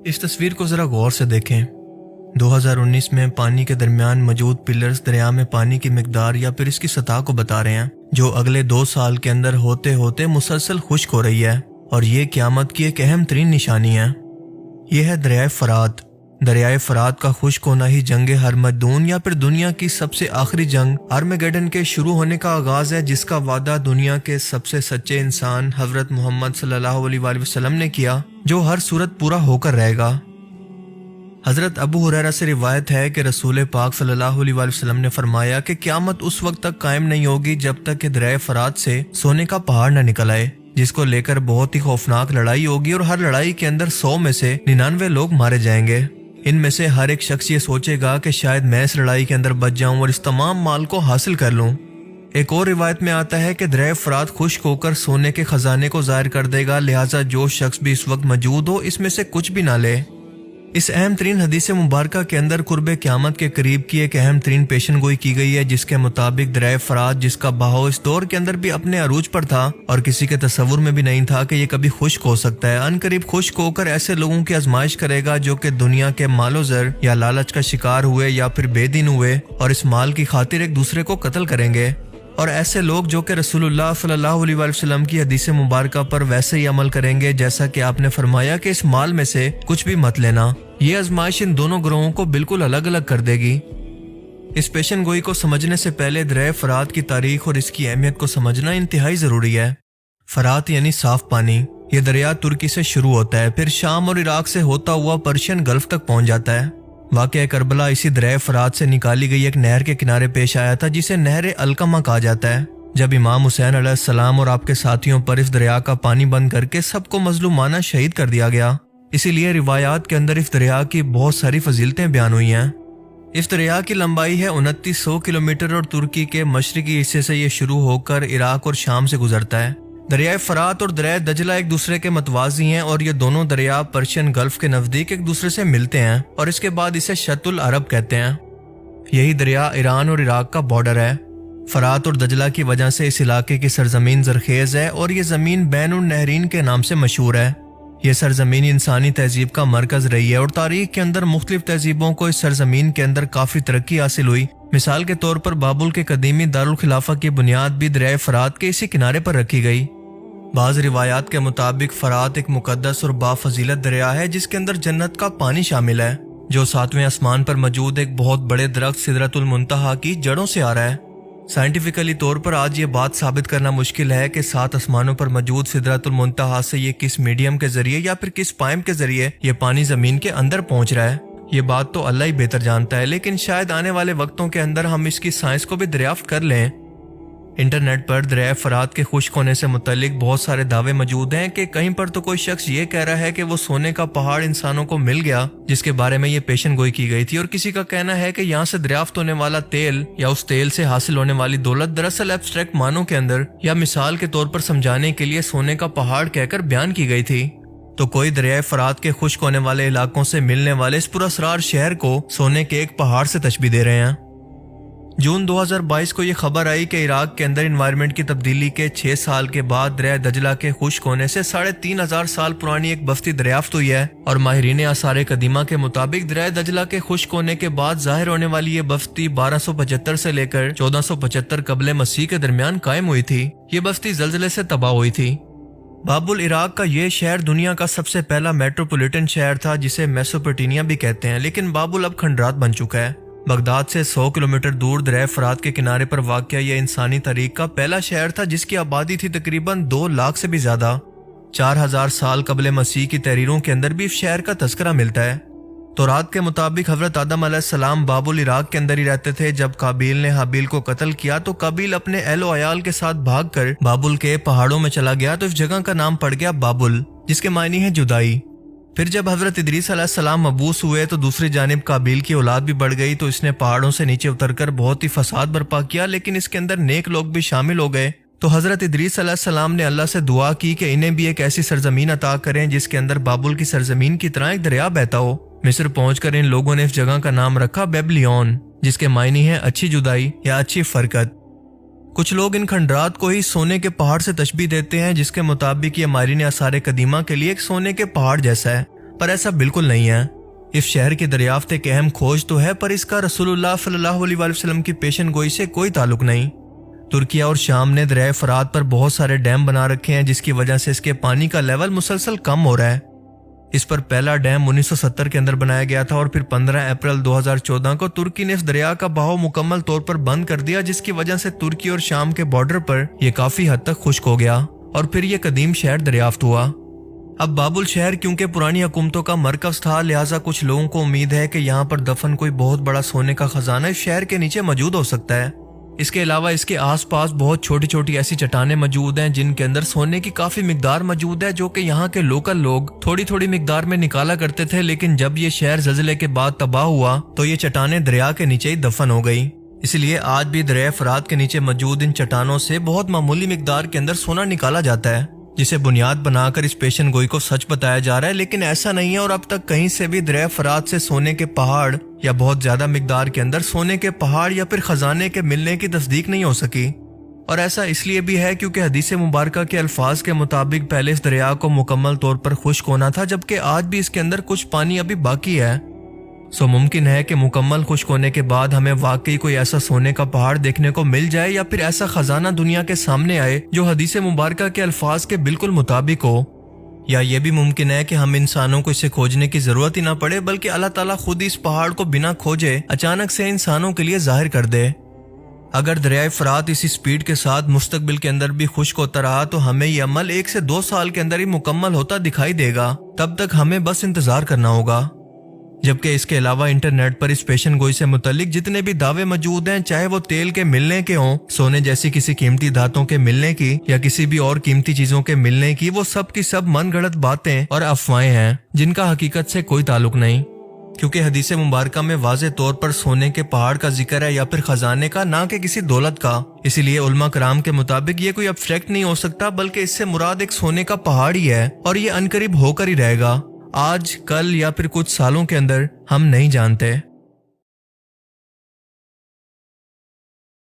इस तस्वीर को ज़रा गौर से देखें। 2019 में पानी के दरमियान मौजूद पिलर्स दरिया में पानी की मिकदार या फिर इसकी सतह को बता रहे हैं, जो अगले 2 साल के अंदर होते होते मुसलसल खुश्क हो रही है, और ये क़यामत की एक अहम तरीन निशानी है। यह है दरियाए फरात। दरियाए फरात का खुश्क होना ही जंग हरमदून या फिर दुनिया की सबसे आखिरी जंग आर्मेगेडन के शुरू होने का आगाज है, जिसका वादा दुनिया के सबसे सच्चे इंसान हज़रत मोहम्मद सल्लल्लाहु अलैहि वसल्लम ने किया, जो हर सूरत पूरा होकर रहेगा। हज़रत अबू हुरैरा से रिवायत है कि रसूल पाक सल्लल्लाहु अलैहि वसल्लम ने फरमाया कि क़यामत उस वक्त तक कायम नहीं होगी जब तक कि दरियाए फरात से सोने का पहाड़ न निकल आए, जिसको लेकर बहुत ही खौफनाक लड़ाई होगी और हर लड़ाई के अंदर 100 में से 99 लोग मारे जाएंगे। इनमें से हर एक शख्स ये सोचेगा कि शायद मैं इस लड़ाई के अंदर बच जाऊं और इस तमाम माल को हासिल कर लूं। एक और रिवायत में आता है कि दरियाए फरात खुश्क होकर सोने के खजाने को ज़ाहिर कर देगा, लिहाजा जो शख्स भी इस वक्त मौजूद हो इसमें से कुछ भी ना ले। इस अहम तरीन हदीस मुबारका के अंदर कुर्बे क़यामत के करीब की एक अहम तरीन पेशन गोई की गई है, जिसके मुताबिक दरियाए फरात, जिसका बहाव इस दौर के अंदर भी अपने अरूज पर था और किसी के तसव्वुर में भी नहीं था कि ये कभी खुश्क हो सकता है, अनकरीब खुश्क होकर ऐसे लोगों की आजमाइश करेगा जो कि दुनिया के मालो ज़र या लालच का शिकार हुए या फिर बेदीन हुए और इस माल की खातिर एक दूसरे को कत्ल करेंगे। और ऐसे लोग जो कि रसूलुल्लाह सल्लल्लाहु अलैहि वसल्लम की हदीस मुबारका पर वैसे ही अमल करेंगे जैसा कि आपने फरमाया कि इस माल में से कुछ भी मत लेना। ये आजमाइश इन दोनों ग्रोहों को बिल्कुल अलग अलग कर देगी। इस पेशन गोई को समझने से पहले दरियाए फरात की तारीख और इसकी अहमियत को समझना इंतहाई ज़रूरी है। फरात यानी साफ पानी। ये दरिया तुर्की से शुरू होता है, फिर शाम और इराक से होता हुआ पर्शियन गल्फ तक पहुंच जाता है। वाक़या करबला इसी दरियाए फरात से निकाली गई एक नहर के किनारे पेश आया था, जिसे नहर अलकमा कहा जाता है। जब इमाम हुसैन अलैहिस्सलाम और आपके साथियों पर इस दरिया का पानी बंद करके सबको मजलूमाना शहीद कर दिया गया, इसीलिए रिवायात के अंदर इस दरिया की बहुत सारी फजीलतें बयान हुई हैं। इस दरिया की लंबाई है 2900 किलोमीटर और तुर्की के मशरकी हिस्से से ये शुरू होकर इराक और शाम से गुजरता है। दरियाए फरात और दरियाए दजला एक दूसरे के मतवाजी हैं और ये दोनों दरिया पर्शियन गल्फ के नज़दीक एक दूसरे से मिलते हैं और इसके बाद इसे शतुल अरब कहते हैं। यही दरिया ईरान और इराक का बॉर्डर है। फरात और दजला की वजह से इस इलाके की सरजमीन जरखेज है और ये ज़मीन बैनुन नहरीन के नाम से मशहूर है। ये सरजमीन इंसानी तहजीब का मरकज रही है और तारीख के अंदर मुख्तलिफ तहजीबों को इस सरजमीन के अंदर काफ़ी तरक्की हासिल हुई। मिसाल के तौर पर बाबुल के कदीमी दारुल खिलाफा की बुनियाद भी दरियाए फरात के इसी किनारे पर रखी गई। बाज़ रिवायात के मुताबिक फरात एक मुकद्दस और बाफजीलत दरिया है, जिसके अंदर जन्नत का पानी शामिल है, जो 7वें आसमान पर मौजूद एक बहुत बड़े दरख्त सिदरतुल मुंतहा की जड़ों से आ रहा है। साइंटिफिकली तौर पर आज ये बात साबित करना मुश्किल है कि 7 आसमानों पर मौजूद सिदरतुल मुंतहा से ये किस मीडियम के जरिए या फिर किस पाइप के जरिए ये पानी जमीन के अंदर पहुंच रहा है। ये बात तो अल्लाह ही बेहतर जानता है, लेकिन शायद आने वाले वक्तों के अंदर हम इसकी साइंस को भी दरियाफ्त कर लें। इंटरनेट पर दरियाए फरात के खुश्क होने से मुतल्लिक बहुत सारे दावे मौजूद हैं कि कहीं पर तो कोई शख्स ये कह रहा है कि वो सोने का पहाड़ इंसानों को मिल गया जिसके बारे में ये पेशन गोई की गई थी, और किसी का कहना है कि यहाँ से दरियाफ्त होने वाला तेल या उस तेल से हासिल होने वाली दौलत दरअसल एब्स्ट्रैक्ट मानों के अंदर या मिसाल के तौर पर समझाने के लिए सोने का पहाड़ कहकर बयान की गई थी। तो कोई दरियाए फरात के खुश्क होने वाले इलाकों से मिलने वाले इस पुरअसरार शहर को सोने के एक पहाड़ से तशबीह दे रहे हैं। जून 2022 को ये खबर आई कि इराक के अंदर एनवायरनमेंट की तब्दीली के 6 साल के बाद दरिया दजला के खुश्क होने से 3500 साल पुरानी एक बस्ती दरियाफ्त हुई है, और माहिरीन आसार कदीमा के मुताबिक दरिया दजला के खुश्क होने के बाद जाहिर होने वाली ये बस्ती 1275 से लेकर 1475 कबले मसीह के दरमियान कायम हुई थी। ये बस्ती जल्जले से तबाह हुई थी। बाबुल इराक का ये शहर दुनिया का सबसे पहला मेट्रोपॉलिटन शहर था, जिसे मेसोपोटामिया भी कहते हैं, लेकिन बाबुल अब खंडरात बन चुका है। बगदाद से 100 किलोमीटर दूर दरिया फरात के किनारे पर वाक़या यह इंसानी तारीख का पहला शहर था, जिसकी आबादी थी तकरीबन 2 लाख से भी ज्यादा। 4000 साल कबले मसीह की तहरीरों के अंदर भी इस शहर का तस्करा मिलता है। तौरात के मुताबिक हजरत आदम अलैहिस्सलाम बाबुल इराक के अंदर ही रहते थे। जब काबिल ने हाबिल को कत्ल किया तो काबिल अपने अहलो अयाल के साथ भागकर बाबुल के पहाड़ों में चला गया, तो इस जगह का नाम पड़ गया बाबुल, जिसके मायने है जुदाई। फिर जब हजरत इदरीस अलैहिस्सलाम मबूस हुए तो दूसरी जानिब काबिल की औलाद भी बढ़ गई, तो इसने पहाड़ों से नीचे उतरकर बहुत ही फसाद बर्पा किया, लेकिन इसके अंदर नेक लोग भी शामिल हो गए। तो हजरत इदरीस अलैहिस्सलाम ने अल्लाह से दुआ की कि इन्हें भी एक ऐसी सरजमीन अता करें जिसके अंदर बाबुल की सरजमीन की तरह एक दरिया बहता हो। मिस्र पहुंचकर इन लोगों ने इस जगह का नाम रखा बेबलियन, जिसके मायने है अच्छी जुदाई या अच्छी फरकत। कुछ लोग इन खंडरात को ही सोने के पहाड़ से तशबीह देते हैं, जिसके मुताबिक ये माहिरीन आसार कदीमा के लिए एक सोने के पहाड़ जैसा है। پر ایسا بالکل نہیں ہے۔ اس شہر کی دریافت ایک اہم کھوج تو ہے، پر اس کا رسول اللہ صلی اللہ علیہ وسلم کی پیشن گوئی سے کوئی تعلق نہیں۔ ترکیہ اور شام نے دریائے فرات پر بہت سارے ڈیم بنا رکھے ہیں، جس کی وجہ سے اس کے پانی کا لیول مسلسل کم ہو رہا ہے۔ اس پر پہلا ڈیم 1970 کے اندر بنایا گیا تھا، اور پھر 15 اپریل 2014 کو ترکی نے اس دریا کا بہاؤ مکمل طور پر بند کر دیا، جس کی وجہ سے ترکی اور شام کے بارڈر پر یہ کافی حد تک خشک ہو گیا، اور پھر یہ قدیم شہر دریافت ہوا۔ اب بابل شہر کیونکہ پرانی حکومتوں کا مرکز تھا، لہٰذا کچھ لوگوں کو امید ہے کہ یہاں پر دفن کوئی بہت بڑا سونے کا خزانہ اس شہر کے نیچے موجود ہو سکتا ہے۔ اس کے علاوہ اس کے آس پاس بہت چھوٹی چھوٹی ایسی چٹانیں موجود ہیں جن کے اندر سونے کی کافی مقدار موجود ہے، جو کہ یہاں کے لوکل لوگ تھوڑی تھوڑی مقدار میں نکالا کرتے تھے، لیکن جب یہ شہر زلزلے کے بعد تباہ ہوا تو یہ چٹانیں دریا کے نیچے ہی دفن ہو گئی۔ اس لیے آج بھی دریائے فرات کے نیچے موجود ان چٹانوں سے بہت معمولی مقدار کے اندر سونا نکالا جاتا ہے، جسے بنیاد بنا کر اس پیشن گوئی کو سچ بتایا جا رہا ہے، لیکن ایسا نہیں ہے، اور اب تک کہیں سے بھی دریائے فرات سے سونے کے پہاڑ یا بہت زیادہ مقدار کے اندر سونے کے پہاڑ یا پھر خزانے کے ملنے کی تصدیق نہیں ہو سکی۔ اور ایسا اس لیے بھی ہے کیونکہ حدیث مبارکہ کے الفاظ کے مطابق پہلے اس دریا کو مکمل طور پر خشک ہونا تھا، جبکہ آج بھی اس کے اندر کچھ پانی ابھی باقی ہے۔ سو ممکن ہے کہ مکمل خشک ہونے کے بعد ہمیں واقعی کوئی ایسا سونے کا پہاڑ دیکھنے کو مل جائے، یا پھر ایسا خزانہ دنیا کے سامنے آئے جو حدیث مبارکہ کے الفاظ کے بالکل مطابق ہو، یا یہ بھی ممکن ہے کہ ہم انسانوں کو اسے کھوجنے کی ضرورت ہی نہ پڑے، بلکہ اللہ تعالیٰ خود ہی اس پہاڑ کو بنا کھوجے اچانک سے انسانوں کے لیے ظاہر کر دے۔ اگر دریائے فرات اسی سپیڈ کے ساتھ مستقبل کے اندر بھی خشک ہوتا رہا تو ہمیں یہ عمل 1 سے 2 سال کے اندر ہی مکمل ہوتا دکھائی دے گا، تب تک ہمیں بس انتظار کرنا ہوگا۔ جبکہ اس کے علاوہ انٹرنیٹ پر اس پیشن گوئی سے متعلق جتنے بھی دعوے موجود ہیں، چاہے وہ تیل کے ملنے کے ہوں، سونے جیسی کسی قیمتی دھاتوں کے ملنے کی، یا کسی بھی اور قیمتی چیزوں کے ملنے کی، وہ سب کی سب من گھڑت باتیں اور افواہیں ہیں جن کا حقیقت سے کوئی تعلق نہیں، کیونکہ حدیث مبارکہ میں واضح طور پر سونے کے پہاڑ کا ذکر ہے، یا پھر خزانے کا، نہ کہ کسی دولت کا۔ اسی لیے علماء کرام کے مطابق یہ کوئی ابسٹریکٹ نہیں ہو سکتا، بلکہ اس سے مراد ایک سونے کا پہاڑ ہی ہے، اور یہ عنقریب ہو کر ہی رہے گا، آج، کل یا پھر کچھ سالوں کے اندر، ہم نہیں جانتے۔